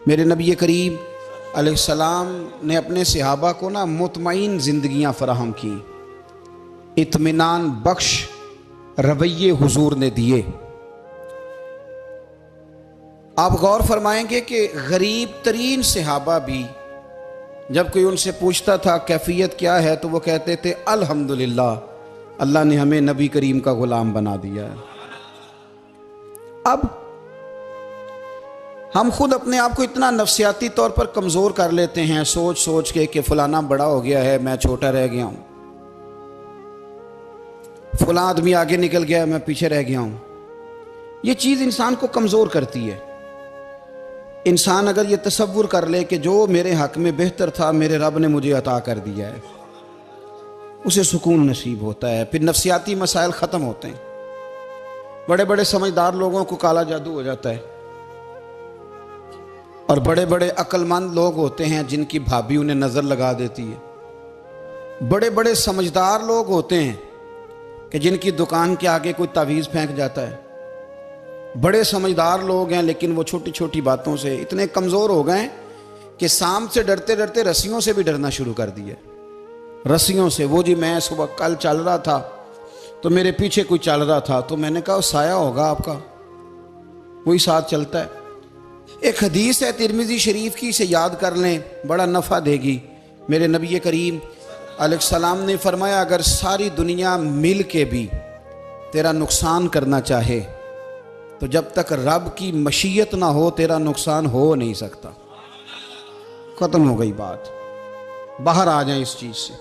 मेरे नबी करीम अलैहिस्सलाम ने अपने सहाबा को ना मुतमईन ज़िंदगियाँ फराहम की, इत्मीनान बख्श रवैये हुजूर ने दिए। आप गौर फरमाएंगे कि गरीब तरीन सहाबा भी जब कोई उनसे पूछता था कैफियत क्या है तो वो कहते थे अल्हम्दुलिल्लाह, अल्लाह ने हमें नबी करीम का गुलाम बना दिया है। अब हम खुद अपने आप को इतना नफ्सियाती तौर पर कमज़ोर कर लेते हैं सोच सोच के कि फलाना बड़ा हो गया है, मैं छोटा रह गया हूँ, फला आदमी आगे निकल गया है, मैं पीछे रह गया हूँ। ये चीज़ इंसान को कमज़ोर करती है। इंसान अगर ये तसव्वुर कर ले कि जो मेरे हक़ में बेहतर था मेरे रब ने मुझे अता कर दिया है, उसे सुकून नसीब होता है, फिर नफ्सियाती मसाइल ख़त्म होते हैं। बड़े बड़े समझदार लोगों को काला जादू हो जाता है और बड़े बड़े अक्लमंद लोग होते हैं जिनकी भाभी उन्हें नज़र लगा देती है। बड़े बड़े समझदार लोग होते हैं कि जिनकी दुकान के आगे कोई तावीज़ फेंक जाता है। बड़े समझदार लोग हैं लेकिन वो छोटी छोटी बातों से इतने कमज़ोर हो गए कि सांप से डरते डरते रस्सियों से भी डरना शुरू कर दिया। रस्सियों से, वो जी मैं सुबह कल चल रहा था तो मेरे पीछे कोई चल रहा था तो मैंने कहा साया होगा आपका, वही साथ चलता है। एक हदीस है तिरमिज़ी शरीफ की, इसे याद कर लें, बड़ा नफ़ा देगी। मेरे नबी करीम अलैहिस्सलाम ने फरमाया अगर सारी दुनिया मिल के भी तेरा नुकसान करना चाहे तो जब तक रब की मशीयत ना हो तेरा नुकसान हो नहीं सकता। ख़त्म हो गई बात, बाहर आ जाए इस चीज़ से।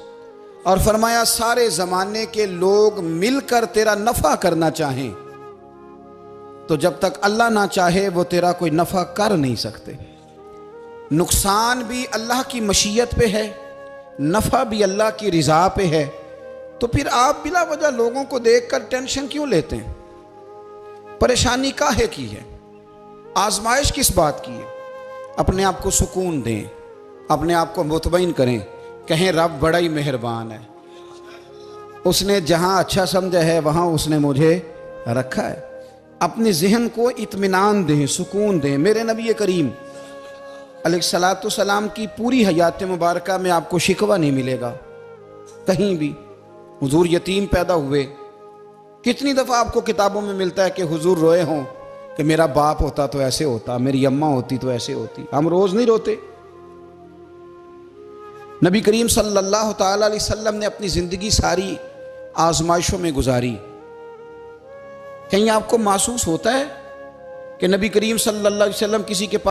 और फरमाया सारे ज़माने के लोग मिलकर तेरा नफ़ा करना चाहें तो जब तक अल्लाह ना चाहे वो तेरा कोई नफ़ा कर नहीं सकते। नुकसान भी अल्लाह की मशीयत पे है, नफ़ा भी अल्लाह की रिज़ा पे है। तो फिर आप बिला वजह लोगों को देखकर टेंशन क्यों लेते हैं? परेशानी काहे की है? आजमाइश किस बात की है? अपने आप को सुकून दें, अपने आप को मुतमईन करें, कहें रब बड़ा ही मेहरबान है, उसने जहाँ अच्छा समझा है वहाँ उसने मुझे रखा है। अपने जहन को इत्मीनान दें, सुकून दें। मेरे नबी करीम अलैहिस्सलातु सलाम की पूरी हयात मुबारक में आपको शिकवा नहीं मिलेगा कहीं भी। हुजूर यतीम पैदा हुए, कितनी दफ़ा आपको किताबों में मिलता है कि हुजूर रोए हों कि मेरा बाप होता तो ऐसे होता, मेरी अम्मा होती तो ऐसे होती। हम रोज़ नहीं रोते। नबी करीम सल्लल्लाहु ताला अलैहि वसल्लम ने अपनी ज़िंदगी सारी आजमाइशों में गुजारी। कहीं आपको महसूस होता है कि नबी करीम सल्लल्लाहु अलैहि वसल्लम किसी के